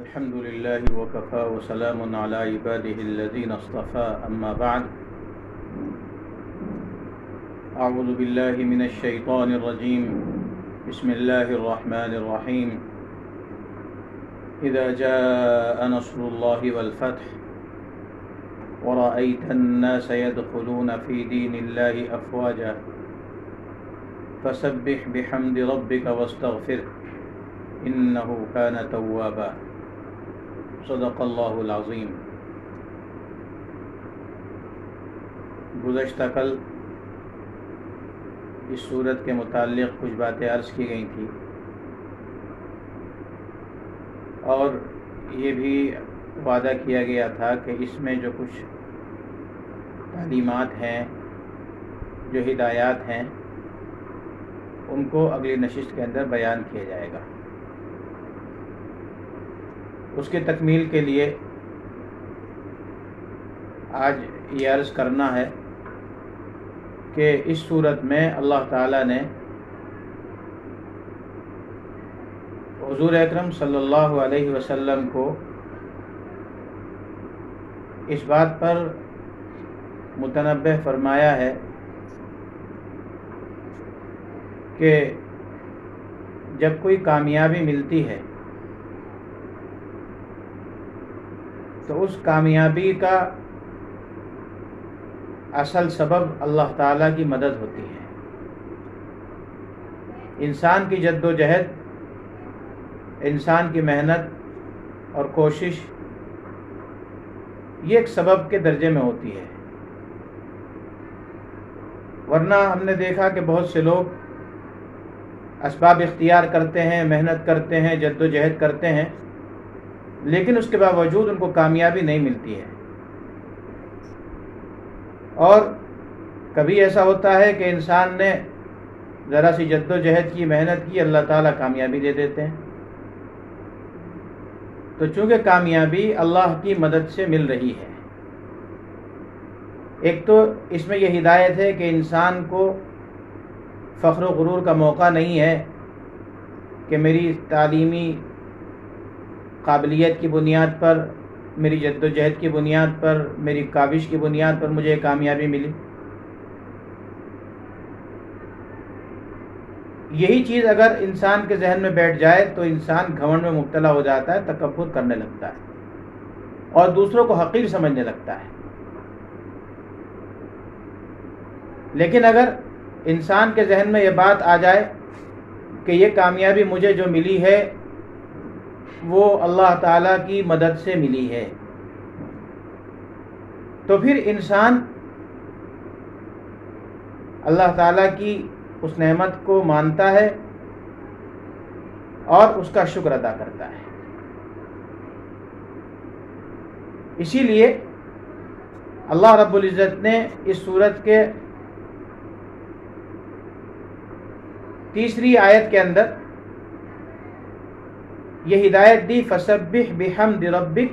الحمد لله وكفى وسلام على عباده الذين اصطفى أما بعد أعوذ بالله من الشيطان الرجيم بسم الله الرحمن الرحيم إذا جاء نصر الله والفتح ورأيت الناس يدخلون في دين الله أفواجا فسبح بحمد ربك واستغفره إنه كان توابا صدق اللہ العظیم۔ گزشتہ کل اس سورت کے متعلق کچھ باتیں عرض کی گئی تھیں اور یہ بھی وعدہ کیا گیا تھا کہ اس میں جو کچھ تعلیمات ہیں، جو ہدایات ہیں، ان کو اگلی نشست کے اندر بیان کیا جائے گا۔ اس کی تکمیل کے لیے آج یہ عرض کرنا ہے کہ اس صورت میں اللہ تعالیٰ نے حضور اکرم صلی اللہ علیہ وسلم کو اس بات پر متنبہ فرمایا ہے کہ جب کوئی کامیابی ملتی ہے تو اس کامیابی کا اصل سبب اللہ تعالیٰ کی مدد ہوتی ہے۔ انسان کی جد و جہد، انسان کی محنت اور کوشش یہ ایک سبب کے درجے میں ہوتی ہے، ورنہ ہم نے دیکھا کہ بہت سے لوگ اسباب اختیار کرتے ہیں، محنت کرتے ہیں، جد و جہد کرتے ہیں، لیکن اس کے باوجود ان کو کامیابی نہیں ملتی ہے۔ اور کبھی ایسا ہوتا ہے کہ انسان نے ذرا سی جد و جہد کی، محنت کی، اللہ تعالیٰ کامیابی دے دیتے ہیں۔ تو چونکہ کامیابی اللہ کی مدد سے مل رہی ہے، ایک تو اس میں یہ ہدایت ہے کہ انسان کو فخر و غرور کا موقع نہیں ہے کہ میری تعلیمی قابلیت کی بنیاد پر، میری جد و جہد کی بنیاد پر، میری کاوش کی بنیاد پر مجھے کامیابی ملی۔ یہی چیز اگر انسان کے ذہن میں بیٹھ جائے تو انسان گھمنڈ میں مبتلا ہو جاتا ہے، تکبر کرنے لگتا ہے اور دوسروں کو حقیر سمجھنے لگتا ہے۔ لیکن اگر انسان کے ذہن میں یہ بات آ جائے کہ یہ کامیابی مجھے جو ملی ہے وہ اللہ تعالیٰ کی مدد سے ملی ہے، تو پھر انسان اللہ تعالیٰ کی اس نعمت کو مانتا ہے اور اس کا شکر ادا کرتا ہے۔ اسی لیے اللہ رب العزت نے اس سورت کے تیسری آیت کے اندر یہ ہدایت دی، فسبح بحمد ربک،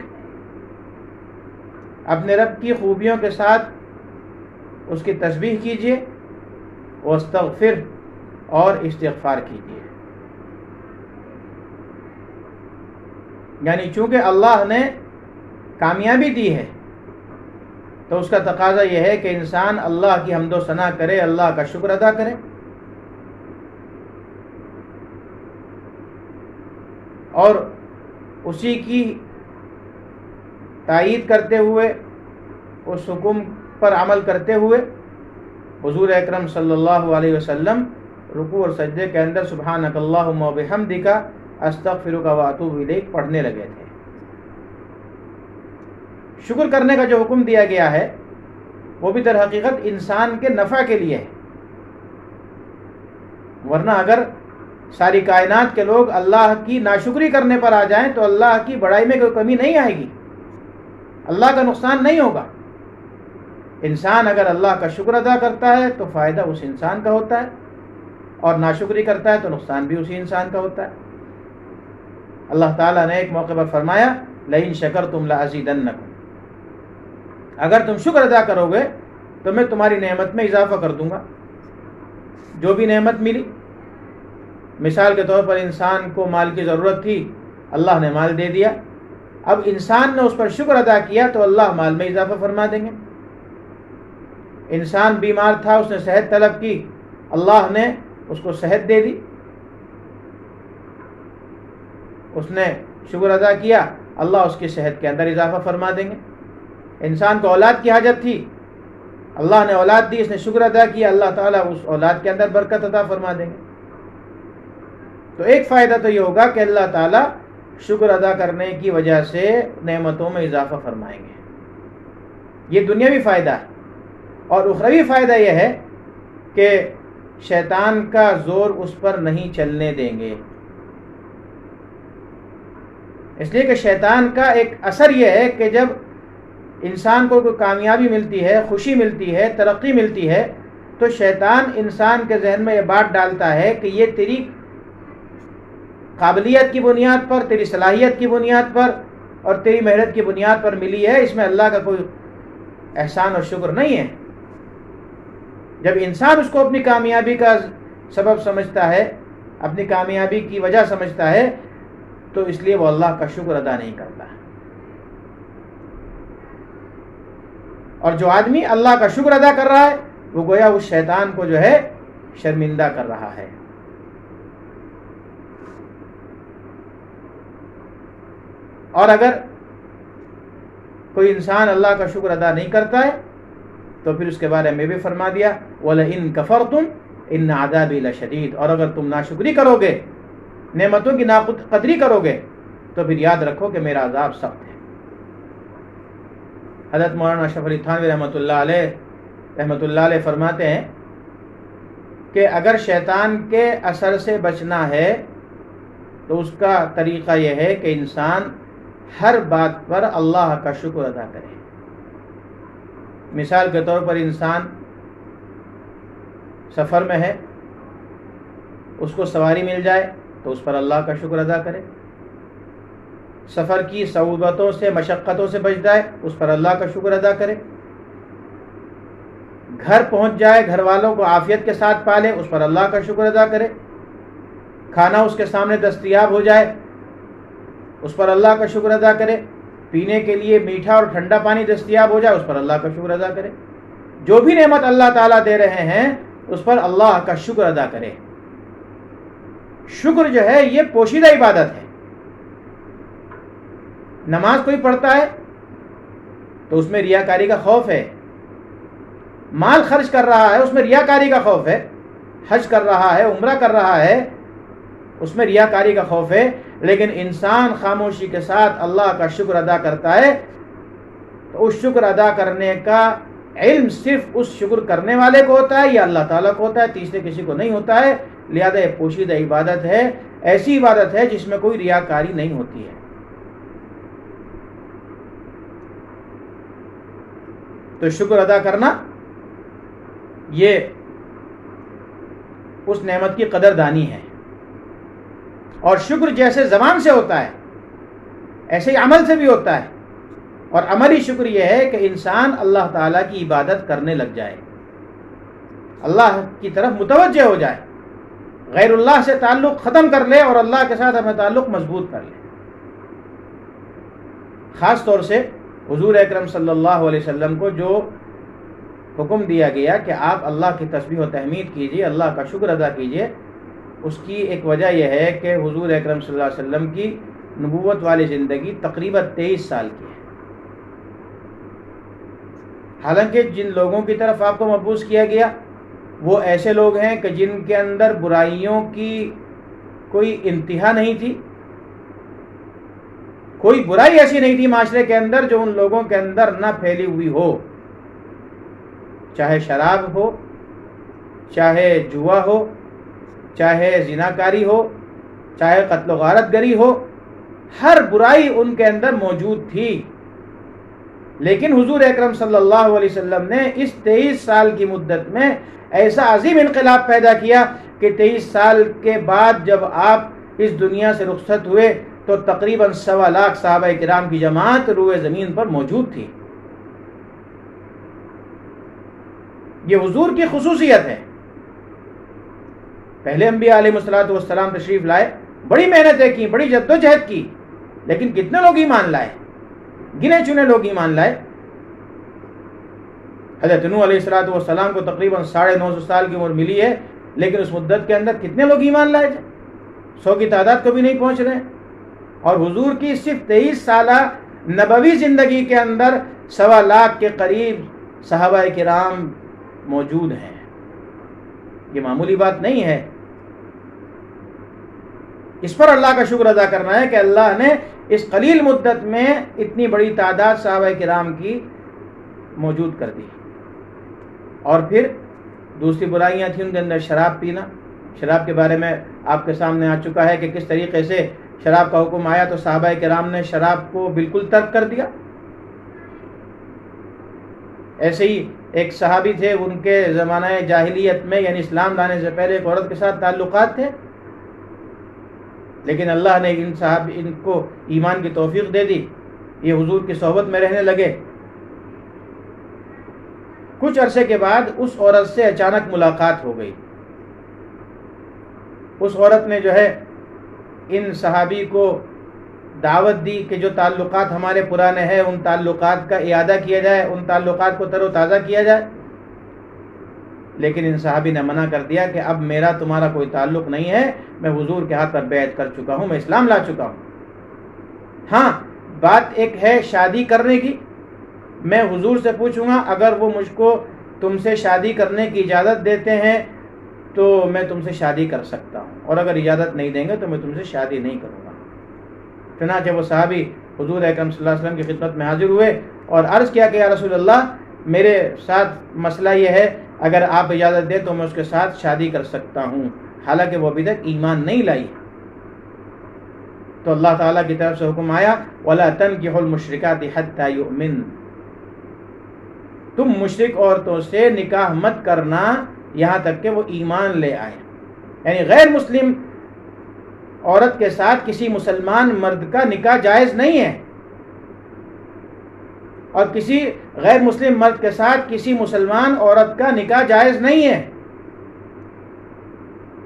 اپنے رب کی خوبیوں کے ساتھ اس کی تسبیح کیجیے، واستغفر، اور استغفار کیجیے۔ یعنی چونکہ اللہ نے کامیابی دی ہے تو اس کا تقاضا یہ ہے کہ انسان اللہ کی حمد و ثنا کرے، اللہ کا شکر ادا کرے، اور اسی کی تائید کرتے ہوئے، اس حکم پر عمل کرتے ہوئے حضور اکرم صلی اللہ علیہ وسلم رکوع اور سجدے کے اندر سبحانک اللہم و بحمدک استغفرک و اتوب الیک پڑھنے لگے تھے۔ شکر کرنے کا جو حکم دیا گیا ہے وہ بھی در حقیقت انسان کے نفع کے لیے ہے، ورنہ اگر ساری کائنات کے لوگ اللہ کی ناشکری کرنے پر آ جائیں تو اللہ کی بڑائی میں کوئی کمی نہیں آئے گی، اللہ کا نقصان نہیں ہوگا۔ انسان اگر اللہ کا شکر ادا کرتا ہے تو فائدہ اس انسان کا ہوتا ہے، اور ناشکری کرتا ہے تو نقصان بھی اسی انسان کا ہوتا ہے۔ اللہ تعالیٰ نے ایک موقع پر فرمایا، لئن شکرتم لازیدنکم، اگر تم شکر ادا کرو گے تو میں تمہاری نعمت میں اضافہ کر دوں گا۔ جو بھی نعمت ملی، مثال کے طور پر انسان کو مال کی ضرورت تھی، اللہ نے مال دے دیا، اب انسان نے اس پر شکر ادا کیا تو اللہ مال میں اضافہ فرما دیں گے. انسان بیمار تھا، اس نے صحت طلب کی، اللہ نے اس کو صحت دے دی. اس نے شکر ادا کیا، اللہ اس کی صحت کے اندر اضافہ فرما دیں گے. انسان کو اولاد کی حاجت تھی، اللہ نے اولاد دی، اس نے شکر ادا کیا، اللہ تعالیٰ اس اولاد کے اندر برکت عطا فرما دیں گے. تو ایک فائدہ تو یہ ہوگا کہ اللہ تعالیٰ شکر ادا کرنے کی وجہ سے نعمتوں میں اضافہ فرمائیں گے. یہ دنیاوی فائدہ ہے. اور اخروی فائدہ یہ ہے کہ شیطان کا زور اس پر نہیں چلنے دیں گے. اس لیے کہ شیطان کا ایک اثر یہ ہے کہ جب انسان کو کوئی کامیابی ملتی ہے، خوشی ملتی ہے، ترقی ملتی ہے، تو شیطان انسان کے ذہن میں یہ بات ڈالتا ہے کہ یہ تیری قابلیت کی بنیاد پر، تیری صلاحیت کی بنیاد پر اور تیری محنت کی بنیاد پر ملی ہے، اس میں اللہ کا کوئی احسان اور شکر نہیں ہے. جب انسان اس کو اپنی کامیابی کا سبب سمجھتا ہے، اپنی کامیابی کی وجہ سمجھتا ہے، تو اس لیے وہ اللہ کا شکر ادا نہیں کرتا. اور جو آدمی اللہ کا شکر ادا کر رہا ہے وہ گویا اس شیطان کو جو ہے شرمندہ کر رہا ہے. اور اگر کوئی انسان اللہ کا شکر ادا نہیں کرتا ہے تو پھر اس کے بارے میں بھی فرما دیا وَلَئِن كَفَرْتُمْ إِنَّ عَذَابِي لَشَدِيدٌ. اور اگر تم ناشکری کرو گے، نعمتوں کی ناقدری کرو گے، تو پھر یاد رکھو کہ میرا عذاب سخت ہے. حضرت مولانا اشرف علی تھانوی رحمۃ اللہ علیہ فرماتے ہیں کہ اگر شیطان کے اثر سے بچنا ہے تو اس کا طریقہ یہ ہے کہ انسان ہر بات پر اللہ کا شکر ادا کرے. مثال کے طور پر انسان سفر میں ہے، اس کو سواری مل جائے تو اس پر اللہ کا شکر ادا کرے. سفر کی صعوبتوں سے، مشقتوں سے بچ جائے، اس پر اللہ کا شکر ادا کرے. گھر پہنچ جائے، گھر والوں کو عافیت کے ساتھ پالے، اس پر اللہ کا شکر ادا کرے. کھانا اس کے سامنے دستیاب ہو جائے، اس پر اللہ کا شکر ادا کرے. پینے کے لیے میٹھا اور ٹھنڈا پانی دستیاب ہو جائے، اس پر اللہ کا شکر ادا کرے. جو بھی نعمت اللہ تعالیٰ دے رہے ہیں اس پر اللہ کا شکر ادا کرے. شکر جو ہے یہ پوشیدہ عبادت ہے. نماز کوئی پڑھتا ہے تو اس میں ریاکاری کا خوف ہے. مال خرچ کر رہا ہے، اس میں ریاکاری کا خوف ہے. حج کر رہا ہے، عمرہ کر رہا ہے، اس میں ریاکاری کا خوف ہے. لیکن انسان خاموشی کے ساتھ اللہ کا شکر ادا کرتا ہے تو اس شکر ادا کرنے کا علم صرف اس شکر کرنے والے کو ہوتا ہے یا اللہ تعالیٰ کو ہوتا ہے، تیسرے کسی کو نہیں ہوتا ہے. لہذا یہ پوشیدہ عبادت ہے، ایسی عبادت ہے جس میں کوئی ریاکاری نہیں ہوتی ہے. تو شکر ادا کرنا یہ اس نعمت کی قدردانی ہے. اور شکر جیسے زبان سے ہوتا ہے ایسے ہی عمل سے بھی ہوتا ہے. اور عملی شکر یہ ہے کہ انسان اللہ تعالیٰ کی عبادت کرنے لگ جائے، اللہ کی طرف متوجہ ہو جائے، غیر اللہ سے تعلق ختم کر لے اور اللہ کے ساتھ اپنا تعلق مضبوط کر لے. خاص طور سے حضور اکرم صلی اللہ علیہ وسلم کو جو حکم دیا گیا کہ آپ اللہ کی تسبیح و تحمید کیجیے، اللہ کا شکر ادا کیجیے، اس کی ایک وجہ یہ ہے کہ حضور اکرم صلی اللہ علیہ وسلم کی نبوت والی زندگی تقریباً 23 سال کی ہے. حالانکہ جن لوگوں کی طرف آپ کو مبعوث کیا گیا وہ ایسے لوگ ہیں کہ جن کے اندر برائیوں کی کوئی انتہا نہیں تھی. کوئی برائی ایسی نہیں تھی معاشرے کے اندر جو ان لوگوں کے اندر نہ پھیلی ہوئی ہو، چاہے شراب ہو، چاہے جوا ہو، چاہے زناکاری ہو، چاہے قتل و غارت گری ہو، ہر برائی ان کے اندر موجود تھی. لیکن حضور اکرم صلی اللہ علیہ وسلم نے اس 23 سال کی مدت میں ایسا عظیم انقلاب پیدا کیا کہ 23 سال کے بعد جب آپ اس دنیا سے رخصت ہوئے تو تقریباً 1.25 لاکھ صحابہ کرام کی جماعت روئے زمین پر موجود تھی. یہ حضور کی خصوصیت ہے. پہلے انبیاء علیہ الصلوۃ والسلام تشریف لائے، بڑی محنتیں کی، بڑی جد و جہد کی، لیکن کتنے لوگ ایمان لائے؟ گنے چنے لوگ ایمان لائے. حضرت نوح علیہ السلام کو تقریباً 950 سال کی عمر ملی ہے، لیکن اس مدت کے اندر کتنے لوگ ایمان لائے تھے؟ 100 کی تعداد کو بھی نہیں پہنچ رہے. اور حضور کی صرف 23 سالہ نبوی زندگی کے اندر 1.25 لاکھ کے قریب صحابہ کرام موجود ہیں. یہ معمولی بات نہیں ہے. اس پر اللہ کا شکر ادا کرنا ہے کہ اللہ نے اس قلیل مدت میں اتنی بڑی تعداد صحابہ کرام کی موجود کر دی. اور پھر دوسری برائیاں تھیں ان کے اندر شراب پینا. شراب کے بارے میں آپ کے سامنے آ چکا ہے کہ کس طریقے سے شراب کا حکم آیا تو صحابہ کرام نے شراب کو بالکل ترک کر دیا. ایسے ہی ایک صحابی تھے، ان کے زمانہ جاہلیت میں یعنی اسلام لانے سے پہلے ایک عورت کے ساتھ تعلقات تھے، لیکن اللہ نے ان کو ایمان کی توفیق دے دی. یہ حضور کی صحبت میں رہنے لگے. کچھ عرصے کے بعد اس عورت سے اچانک ملاقات ہو گئی. اس عورت نے جو ہے ان صحابی کو دعوت دی کہ جو تعلقات ہمارے پرانے ہیں ان تعلقات کا اعادہ کیا جائے، ان تعلقات کو تر و تازہ کیا جائے. لیکن ان صحابی نے منع کر دیا کہ اب میرا تمہارا کوئی تعلق نہیں ہے، میں حضور کے ہاتھ پر بیعت کر چکا ہوں، میں اسلام لا چکا ہوں. ہاں بات ایک ہے شادی کرنے کی، میں حضور سے پوچھوں گا اگر وہ مجھ کو تم سے شادی کرنے کی اجازت دیتے ہیں تو میں تم سے شادی کر سکتا ہوں، اور اگر اجازت نہیں دیں گے تو میں تم سے شادی نہیں کروں گا. چنانچہ وہ صحابی حضور اکرم صلی اللہ علیہ وسلم کی خدمت میں حاضر ہوئے اور عرض کیا کہ یا رسول اللہ، میرے ساتھ مسئلہ یہ ہے، اگر آپ اجازت دیں تو میں اس کے ساتھ شادی کر سکتا ہوں، حالانکہ وہ ابھی تک ایمان نہیں لائی. تو اللہ تعالیٰ کی طرف سے حکم آیا وَلَا تَنْكِحُوا الْمُشْرِكَاتِ حَتَّى يُؤْمِنْ. تم مشرک عورتوں سے نکاح مت کرنا یہاں تک کہ وہ ایمان لے آئے. یعنی غیر مسلم عورت کے ساتھ کسی مسلمان مرد کا نکاح جائز نہیں ہے، اور کسی غیر مسلم مرد کے ساتھ کسی مسلمان عورت کا نکاح جائز نہیں ہے.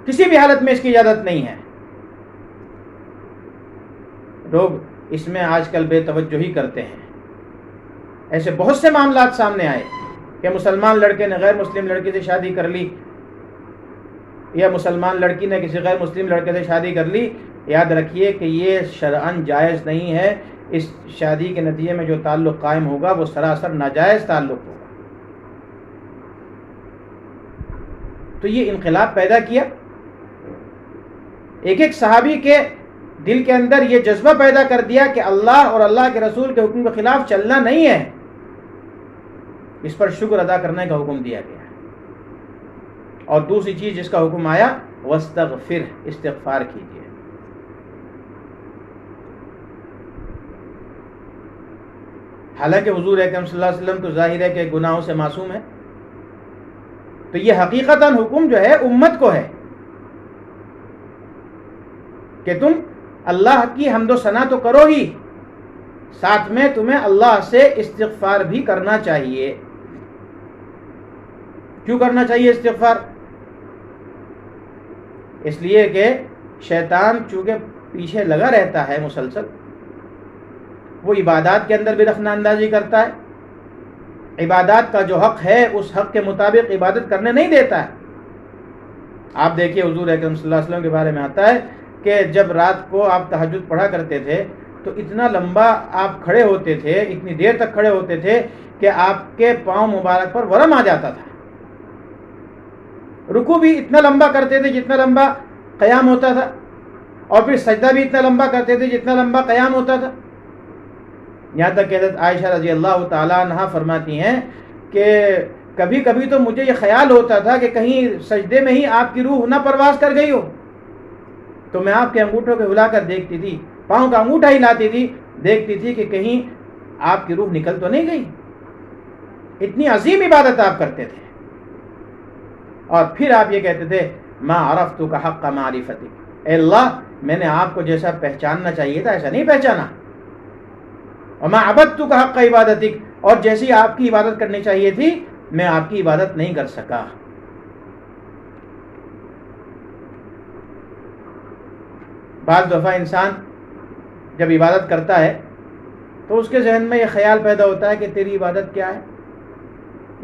کسی بھی حالت میں اس کی اجازت نہیں ہے. لوگ اس میں آج کل بے توجہی کرتے ہیں. ایسے بہت سے معاملات سامنے آئے کہ مسلمان لڑکے نے غیر مسلم لڑکی سے شادی کر لی، یا مسلمان لڑکی نے کسی غیر مسلم لڑکے سے شادی کر لی. یاد رکھیے کہ یہ شرعاً جائز نہیں ہے. اس شادی کے نتیجے میں جو تعلق قائم ہوگا وہ سراسر ناجائز تعلق ہوگا. تو یہ انقلاب پیدا کیا. ایک ایک صحابی کے دل کے اندر یہ جذبہ پیدا کر دیا کہ اللہ اور اللہ کے رسول کے حکم کے خلاف چلنا نہیں ہے. اس پر شکر ادا کرنے کا حکم دیا گیا. اور دوسری چیز جس کا حکم آیا وَاسْتَغْفِرْ، استغفار کیجیے. حالانکہ حضور اکرم صلی اللہ علیہ وسلم تو ظاہر ہے کہ گناہوں سے معصوم ہے، تو یہ حقیقتاً حکم جو ہے امت کو ہے کہ تم اللہ کی حمد و ثنا تو کرو ہی، ساتھ میں تمہیں اللہ سے استغفار بھی کرنا چاہیے. کیوں کرنا چاہیے استغفار؟ اس لیے کہ شیطان چونکہ پیچھے لگا رہتا ہے مسلسل، وہ عبادات کے اندر بھی رخنہ اندازی کرتا ہے. عبادات کا جو حق ہے اس حق کے مطابق عبادت کرنے نہیں دیتا ہے. آپ دیکھیے حضور اکرم صلی اللہ علیہ وسلم کے بارے میں آتا ہے کہ جب رات کو آپ تہجد پڑھا کرتے تھے تو اتنا لمبا آپ کھڑے ہوتے تھے، اتنی دیر تک کھڑے ہوتے تھے کہ آپ کے پاؤں مبارک پر ورم آ جاتا تھا. رکوع بھی اتنا لمبا کرتے تھے جتنا لمبا قیام ہوتا تھا، اور پھر سجدہ بھی اتنا لمبا کرتے تھے جتنا لمبا قیام ہوتا تھا. یہاں تک کہ حضرت عائشہ رضی اللہ تعالیٰ عنہا فرماتی ہیں کہ کبھی کبھی تو مجھے یہ خیال ہوتا تھا کہ کہیں سجدے میں ہی آپ کی روح نہ پرواز کر گئی ہو، تو میں آپ کے انگوٹھوں کو ہلا کر دیکھتی تھی، پاؤں کا انگوٹھا ہلاتی تھی، دیکھتی تھی کہ کہیں آپ کی روح نکل تو نہیں گئی. اتنی عظیم عبادت آپ کرتے تھے. اور پھر آپ یہ کہتے تھے ما عرفتک حق معرفتک، اے اللہ میں نے آپ کو جیسا پہچاننا چاہیے تھا ایسا نہیں پہچانا. وما عبدتک حق عبادتک، اور جیسی آپ کی عبادت کرنی چاہیے تھی میں آپ کی عبادت نہیں کر سکا. بعض دفعہ انسان جب عبادت کرتا ہے تو اس کے ذہن میں یہ خیال پیدا ہوتا ہے کہ تیری عبادت کیا ہے،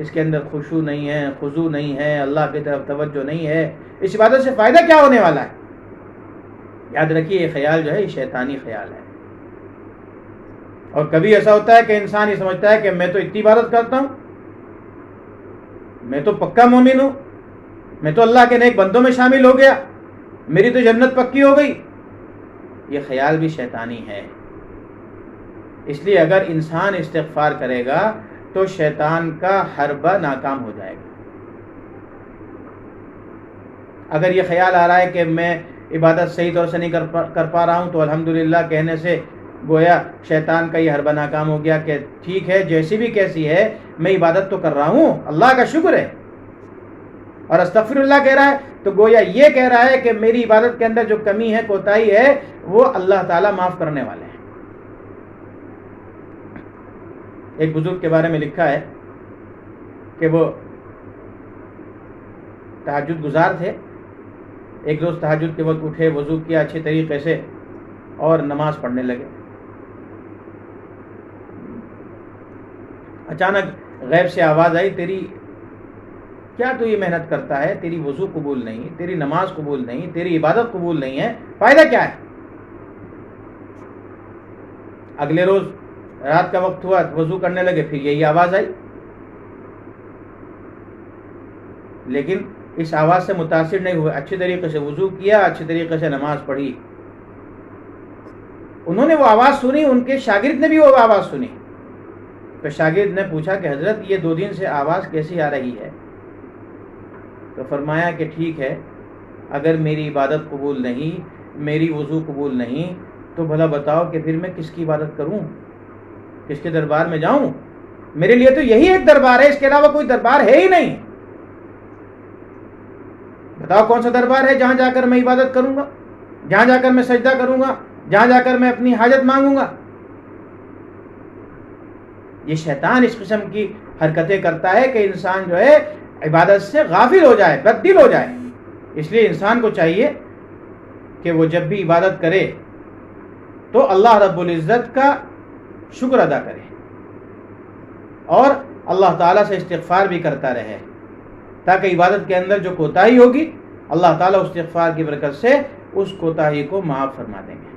اس کے اندر خشوع نہیں ہے، خضوع نہیں ہے، اللہ کی طرف توجہ نہیں ہے، اس عبادت سے فائدہ کیا ہونے والا ہے؟ یاد رکھیے یہ خیال جو ہے یہ شیطانی خیال ہے۔ اور کبھی ایسا ہوتا ہے کہ انسان یہ سمجھتا ہے کہ میں تو اتنی عبادت کرتا ہوں، میں تو پکا مومن ہوں، میں تو اللہ کے نیک بندوں میں شامل ہو گیا، میری تو جنت پکی ہو گئی۔ یہ خیال بھی شیطانی ہے۔ اس لیے اگر انسان استغفار کرے گا تو شیطان کا حربہ ناکام ہو جائے گا۔ اگر یہ خیال آ رہا ہے کہ میں عبادت صحیح طور سے نہیں کر پا رہا ہوں تو الحمدللہ کہنے سے گویا شیطان کا یہ حربہ ناکام ہو گیا کہ ٹھیک ہے جیسی بھی کیسی ہے میں عبادت تو کر رہا ہوں، اللہ کا شکر ہے، اور استغفر اللہ کہہ رہا ہے تو گویا یہ کہہ رہا ہے کہ میری عبادت کے اندر جو کمی ہے، کوتاہی ہے، وہ اللہ تعالیٰ معاف کرنے والے ہیں۔ ایک بزرگ کے بارے میں لکھا ہے کہ وہ تہجد گزار تھے۔ ایک روز تہجد کے وقت اٹھے، وضو کیا اچھے طریقے سے اور نماز پڑھنے لگے۔ اچانک غیب سے آواز آئی، تیری کیا تو یہ محنت کرتا ہے، تیری وضو قبول نہیں، تیری نماز قبول نہیں، تیری عبادت قبول نہیں ہے، فائدہ کیا ہے؟ اگلے روز رات کا وقت ہوا، وضو کرنے لگے، پھر یہی آواز آئی، لیکن اس آواز سے متاثر نہیں ہوئے، اچھے طریقے سے وضو کیا، اچھے طریقے سے نماز پڑھی۔ انہوں نے وہ آواز سنی، ان کے شاگرد نے بھی وہ آواز سنی، تو شاگرد نے پوچھا کہ حضرت یہ 2 دن سے آواز کیسی آ رہی ہے؟ تو فرمایا کہ ٹھیک ہے، اگر میری عبادت قبول نہیں، میری وضو قبول نہیں، تو بھلا بتاؤ کہ پھر میں کس کی عبادت کروں، کس کے دربار میں جاؤں؟ میرے لیے تو یہی ایک دربار ہے، اس کے علاوہ کوئی دربار ہے ہی نہیں۔ بتاؤ کون سا دربار ہے جہاں جا کر میں عبادت کروں گا، جہاں جا کر میں سجدہ کروں گا، جہاں جا کر میں اپنی حاجت مانگوں گا؟ یہ شیطان اس قسم کی حرکتیں کرتا ہے کہ انسان جو ہے عبادت سے غافل ہو جائے، بددل ہو جائے۔ اس لیے انسان کو چاہیے کہ وہ جب بھی عبادت کرے تو اللہ رب العزت کا شکر ادا کرے اور اللہ تعالیٰ سے استغفار بھی کرتا رہے، تاکہ عبادت کے اندر جو کوتاہی ہوگی اللہ تعالیٰ استغفار کی برکت سے اس کوتاہی کو معاف فرما دیں گے۔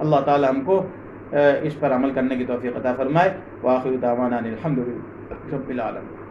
اللہ تعالیٰ ہم کو اس پر عمل کرنے کی توفیق عطا فرمائے۔ وآخر دعوانا الحمدللہ رب العالمین۔